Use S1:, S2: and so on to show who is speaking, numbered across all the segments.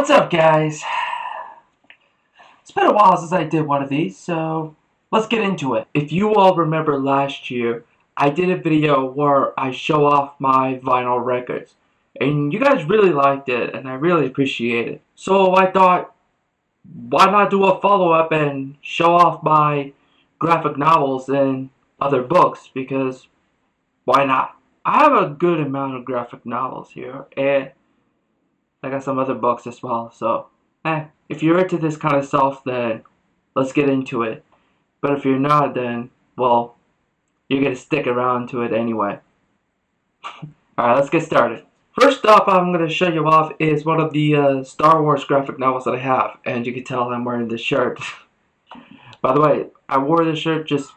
S1: What's up, guys? It's been a while since I did one of these, so let's get into it. If you all remember last year, I did a video where I show off my vinyl records, and you guys really liked it, and I really appreciate it. So I thought, why not do a follow-up and show off my graphic novels and other books, because why not? I have a good amount of graphic novels here, and I got some other books as well, so if you're into this kind of stuff, then let's get into it. But if you're not, then, well, you're gonna stick around to it anyway. Alright, let's get started. First up, I'm gonna show you off is one of the Star Wars graphic novels that I have, and you can tell I'm wearing this shirt. By the way, I wore this shirt just,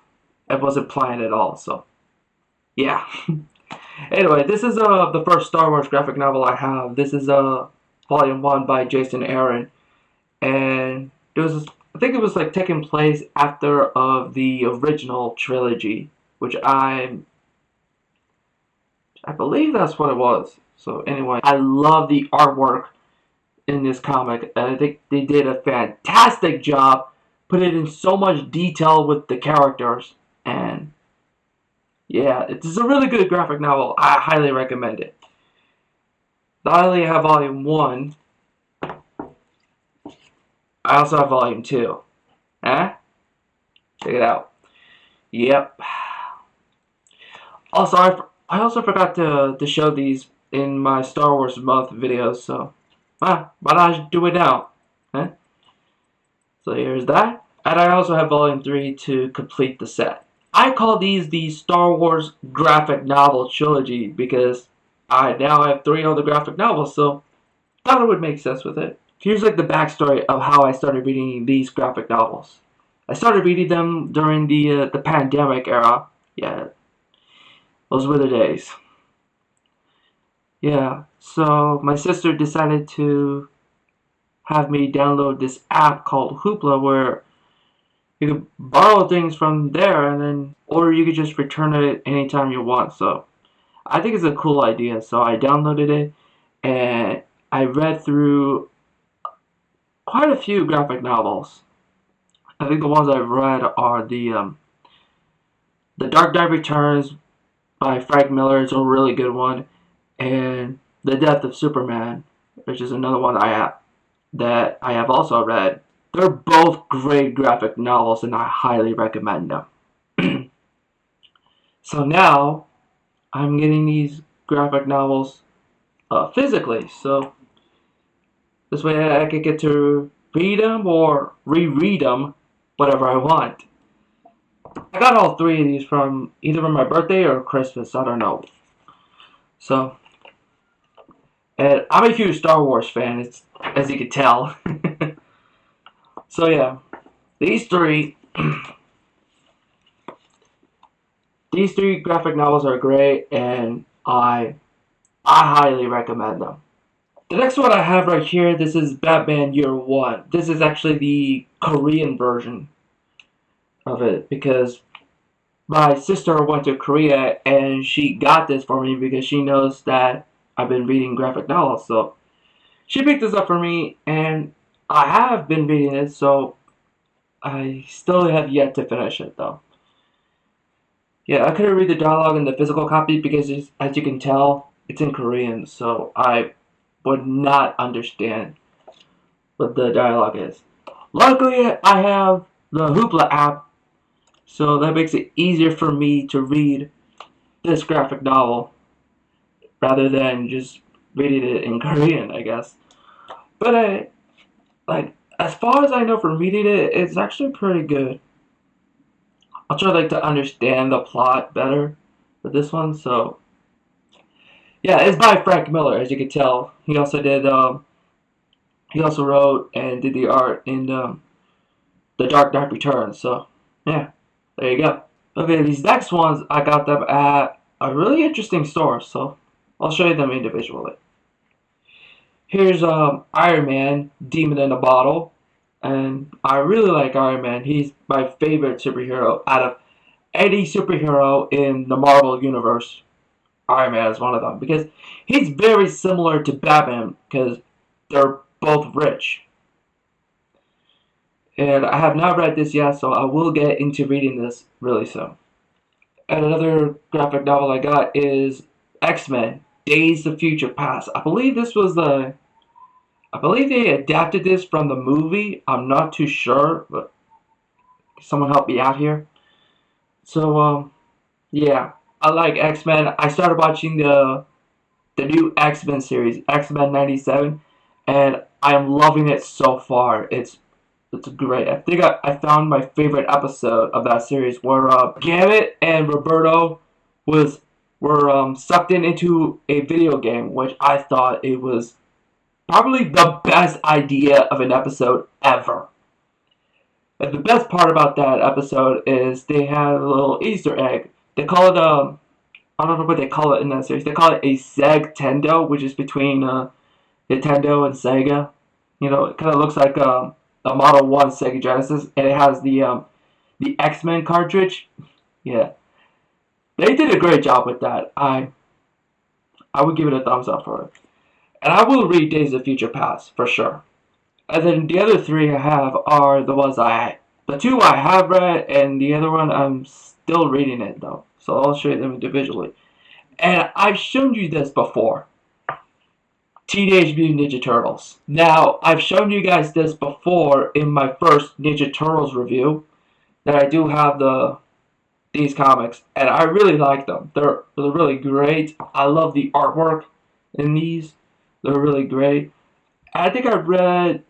S1: it wasn't planned at all, so, yeah. Anyway, this is the first Star Wars graphic novel I have. This is Volume 1 by Jason Aaron, and it was, I think it was like taking place after of the original trilogy, which I believe that's what it was. So anyway, I love the artwork in this comic. I think they did a fantastic job, put it in so much detail with the characters, and yeah, it's a really good graphic novel. I highly recommend it. Not only have Volume 1, I also have Volume 2. Check it out. Yep. Also, I also forgot to show these in my Star Wars month videos, so why not do it now? So here's that. And I also have Volume 3 to complete the set. I call these the Star Wars graphic novel trilogy because I now have 3 other graphic novels, so thought it would make sense with it. Here's like the backstory of how I started reading these graphic novels. I started reading them during the pandemic era. Yeah, those were the days. Yeah, so my sister decided to have me download this app called Hoopla where you could borrow things from there and then, or you could just return it anytime you want. So I think it's a cool idea. So I downloaded it and I read through quite a few graphic novels. I think the ones I've read are the Dark Knight Returns by Frank Miller is a really good one, and The Death of Superman, which is another one that I have also read. They're both great graphic novels, and I highly recommend them. So now I'm getting these graphic novels physically, so this way I could get to read them or reread them, whatever I want. I got all 3 of these from either from my birthday or Christmas, I don't know. So, and I'm a huge Star Wars fan, as you can tell. So yeah, these three graphic novels are great, and I highly recommend them. The next one I have right here, this is Batman Year One. This is actually the Korean version of it because my sister went to Korea and she got this for me because she knows that I've been reading graphic novels. So she picked this up for me, and I have been reading it, so I still have yet to finish it though. Yeah, I couldn't read the dialogue in the physical copy because, as you can tell, it's in Korean, so I would not understand what the dialogue is. Luckily, I have the Hoopla app, so that makes it easier for me to read this graphic novel rather than just reading it in Korean, I guess. But like, as far as I know from reading it, it's actually pretty good. I'll try like to understand the plot better with this one. So yeah, it's by Frank Miller, as you can tell. He also did he also wrote and did the art in The Dark Knight Returns. So yeah, there you go. Okay, these next ones I got them at a really interesting store, so I'll show you them individually. Here's Iron Man, Demon in a Bottle. And I really like Iron Man. He's my favorite superhero out of any superhero in the Marvel Universe. Iron Man is one of them because he's very similar to Batman because they're both rich. And I have not read this yet, so I will get into reading this really soon. And another graphic novel I got is X-Men: Days of Future Past. I believe I believe they adapted this from the movie. I'm not too sure, but someone help me out here. So, yeah, I like X-Men. I started watching the new X-Men series, X-Men '97, and I am loving it so far. It's great. I think I found my favorite episode of that series where Gambit and Roberto was were sucked into a video game, which I thought it was probably the best idea of an episode ever. And the best part about that episode is they had a little Easter egg. They call it I don't know what they call it in that series. They call it a Segtendo, which is between Nintendo and Sega. You know, it kind of looks like a Model 1 Sega Genesis, and it has the X-Men cartridge. Yeah, they did a great job with that. I would give it a thumbs up for it. And I will read Days of Future Past for sure. And then the other three I have are the two I have read, and the other one I'm still reading it though. So I'll show you them individually. And I've shown you this before. Teenage Mutant Ninja Turtles. Now, I've shown you guys this before in my first Ninja Turtles review, that I do have these comics, and I really like them. They're really great. I love the artwork in these. They're really great. I think I read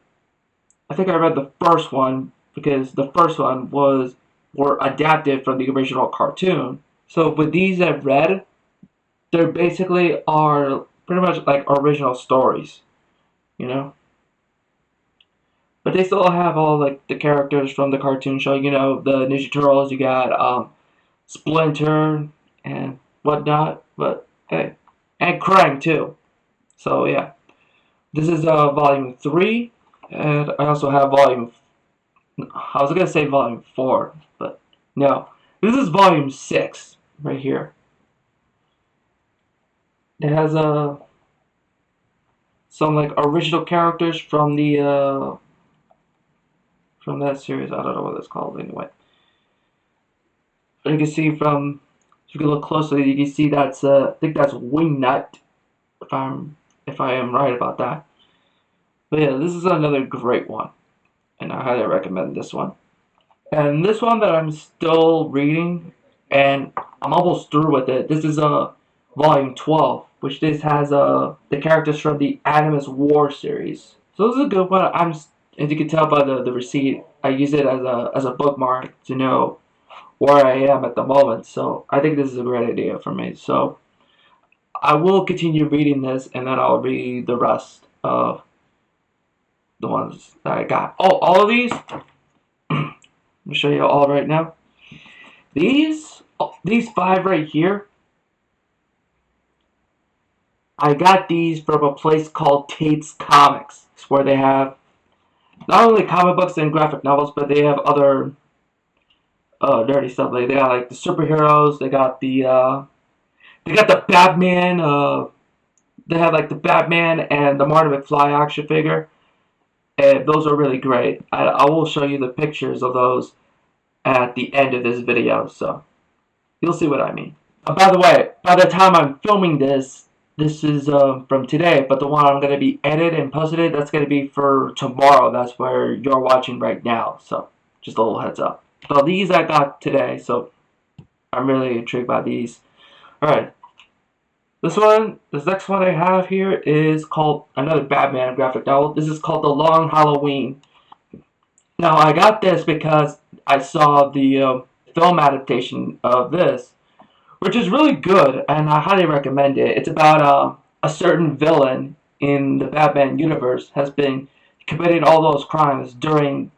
S1: the first one because the first one were adapted from the original cartoon. So with these I've read, they basically are pretty much like original stories, you know. But they still have all like the characters from the cartoon show. You know, the Ninja Turtles. You got Splinter and whatnot. But hey, and Krang too. So yeah, this is volume 3, and I also have volume. I was gonna say volume 4, but no, this is volume 6 right here. It has some like original characters from the from that series. I don't know what it's called anyway. But you can see from if you can look closely, you can see that's I think that's Wingnut, if I am right about that. But yeah, this is another great one, and I highly recommend this one. And this one that I'm still reading, and I'm almost through with it. This is volume 12, which this has the characters from the Animus War series. So this is a good one. As you can tell by the receipt, I use it as a bookmark to know where I am at the moment. So I think this is a great idea for me. So I will continue reading this, and then I'll read the rest of the ones that I got. Oh, all of these. I'm gonna show you all right now. These 5 right here, I got these from a place called Tate's Comics. It's where they have not only comic books and graphic novels, but they have other nerdy stuff. Like they got like the superheroes. They got the Batman. They have like the Batman and the Marty McFly action figure, and those are really great. I will show you the pictures of those at the end of this video, so you'll see what I mean. By the way, by the time I'm filming this is from today, but the one I'm going to be edited and posted, that's going to be for tomorrow. That's where you're watching right now, so just a little heads up. So these I got today, so I'm really intrigued by these. Alright, this next one I have here is called another Batman graphic novel. This is called The Long Halloween. Now I got this because I saw the film adaptation of this, which is really good, and I highly recommend it. It's about a certain villain in the Batman universe has been committing all those crimes during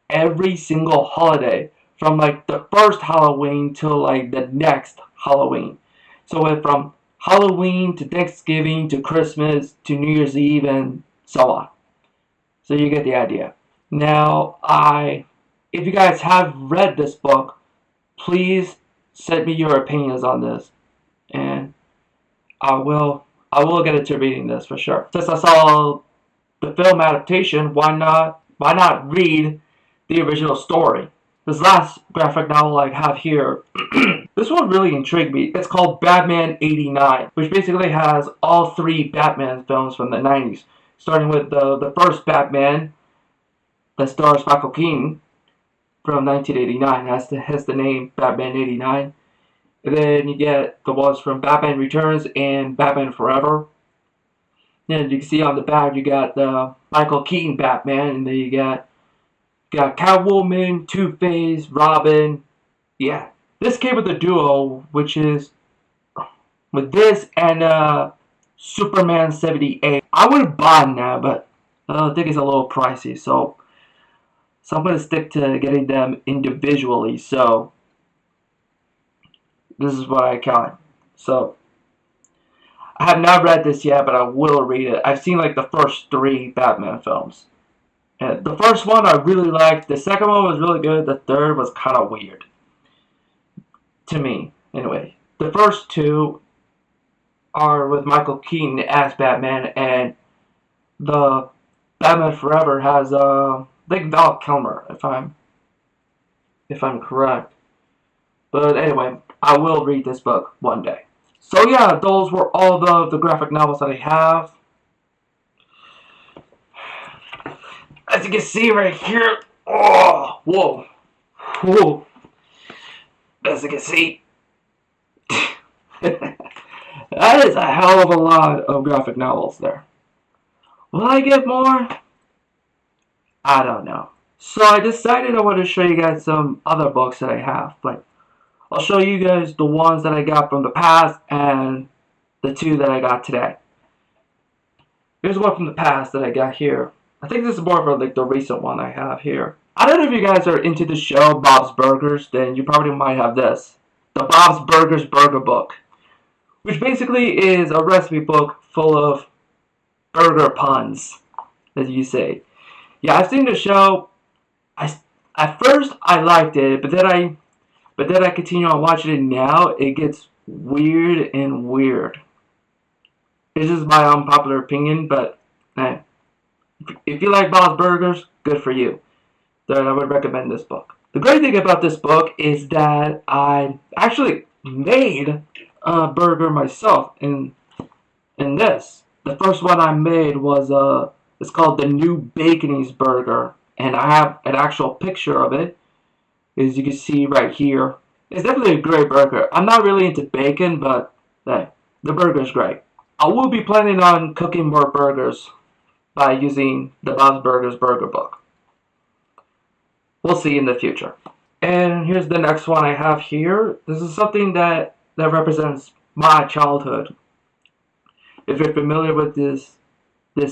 S1: every single holiday, from like the first Halloween till like the next Halloween. So it went from Halloween to Thanksgiving to Christmas to New Year's Eve and so on. So you get the idea. Now, if you guys have read this book, please send me your opinions on this, and I will get into reading this for sure. Since I saw the film adaptation, why not read the original story? This last graphic novel I have here, this one really intrigued me. It's called Batman '89, which basically has all three Batman films from the '90s, starting with the first Batman that stars Michael Keaton from 1989, has the name Batman '89. And then you get the ones from Batman Returns and Batman Forever. And you can see on the back you got the Michael Keaton Batman, and then you got Catwoman, Two-Face, Robin. Yeah, this came with a duo, which is with this and Superman 78. I would have bought now, but I think it's a little pricey, so I'm gonna stick to getting them individually. So this is what I got. So I have not read this yet, but I will read it. I've seen like the first three Batman films. And the first one I really liked. The second one was really good. The third was kind of weird. To me, anyway. The first two are with Michael Keaton as Batman, and the Batman Forever has I think Val Kilmer, if I'm correct. But anyway, I will read this book one day. So yeah, those were all the graphic novels that I have. As you can see right here, oh, whoa. As you can see, that is a hell of a lot of graphic novels there. Will I get more? I don't know. So I decided I want to show you guys some other books that I have. Like, I'll show you guys the ones that I got from the past and the two that I got today. Here's one from the past that I got here. I think this is more of like the recent one I have here. I don't know if you guys are into the show Bob's Burgers, then you probably might have this. The Bob's Burgers Burger Book, which basically is a recipe book full of burger puns, as you say. Yeah, I've seen the show. At first I liked it, but then I continue on watching it now. It gets weird and weird. It's just my unpopular opinion, but hey, if you like Bob's Burgers, good for you. Then I would recommend this book. The great thing about this book is that I actually made a burger myself in this. The first one I made was it's called the New Baconese Burger, and I have an actual picture of it, as you can see right here. It's definitely a great burger. I'm not really into bacon, but hey, the burger's great. I will be planning on cooking more burgers by using the Bob's Burgers Burger Book. We'll see in the future. And here's the next one I have here. This is something that represents my childhood. If you're familiar with this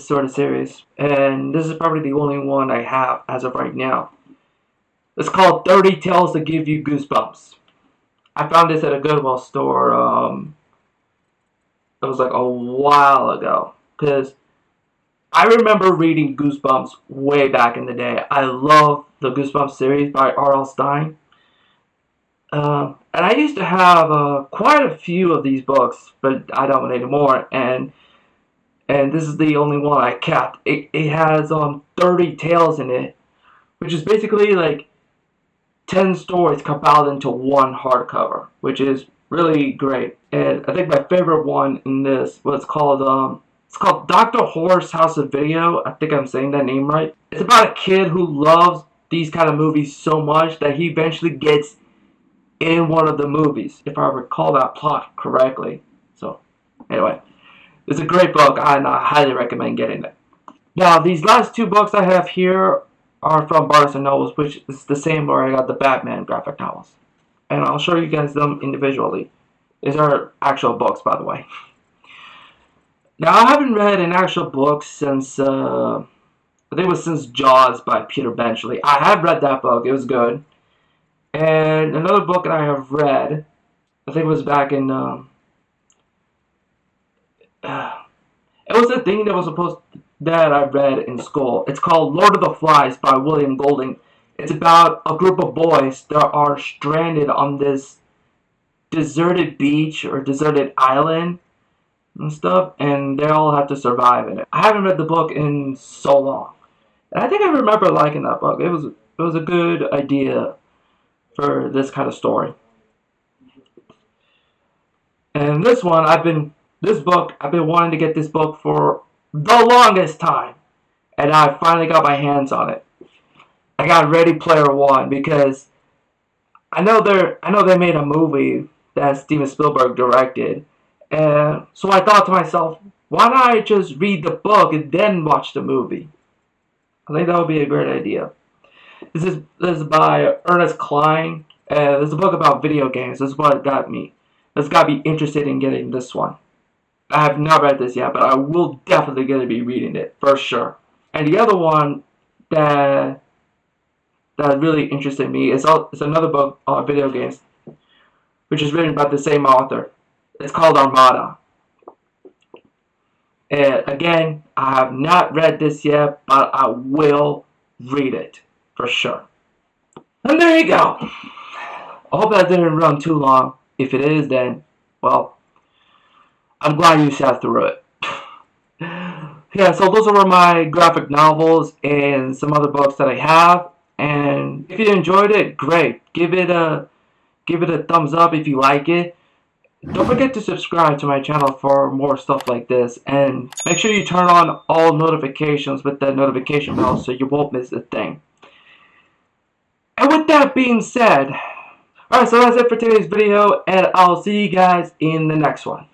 S1: sort of series, and this is probably the only one I have as of right now. It's called 30 Tales That Give You Goosebumps. I found this at a Goodwill store. It was like a while ago, because I remember reading Goosebumps way back in the day. I love the Goosebumps series by R.L. Stine. And I used to have quite a few of these books, but I don't anymore. And this is the only one I kept. It has 30 tales in it, which is basically like 10 stories compiled into one hardcover, which is really great. And I think my favorite one in this was called Dr. Horror's House of Video. I think I'm saying that name right. It's about a kid who loves these kind of movies so much that he eventually gets in one of the movies, if I recall that plot correctly. So, anyway, it's a great book, and I highly recommend getting it. Now, these last two books I have here are from Barnes & Nobles, which is the same where I got the Batman graphic novels. And I'll show you guys them individually. These are actual books, by the way. Now, I haven't read an actual book since, I think it was since Jaws by Peter Benchley. I have read that book. It was good. And another book that I have read, I think it was back in, it was a thing that I read in school. It's called Lord of the Flies by William Golding. It's about a group of boys that are stranded on this deserted beach or deserted island, and stuff, and they all have to survive in it. I haven't read the book in so long, and I think I remember liking that book. It was a good idea for this kind of story. And this book, I've been wanting to get this book for the longest time, and I finally got my hands on it. I got Ready Player One because I know they made a movie that Steven Spielberg directed, and so I thought to myself, why not I just read the book and then watch the movie? I think that would be a great idea. This is by Ernest Cline. This is a book about video games. This is what got me. This got me interested in getting this one. I have not read this yet, but I will definitely gonna be reading it for sure. And the other one that that really interested me is another book on video games, which is written by the same author. It's called Armada. And again, I have not read this yet, but I will read it for sure. And there you go. I hope that didn't run too long. If it is, then, well, I'm glad you sat through it. Yeah, so those were my graphic novels and some other books that I have. And if you enjoyed it, great. Give it a thumbs up if you like it. Don't forget to subscribe to my channel for more stuff like this, and make sure you turn on all notifications with the notification bell so you won't miss a thing. And with that being said, alright, so that's it for today's video, and I'll see you guys in the next one.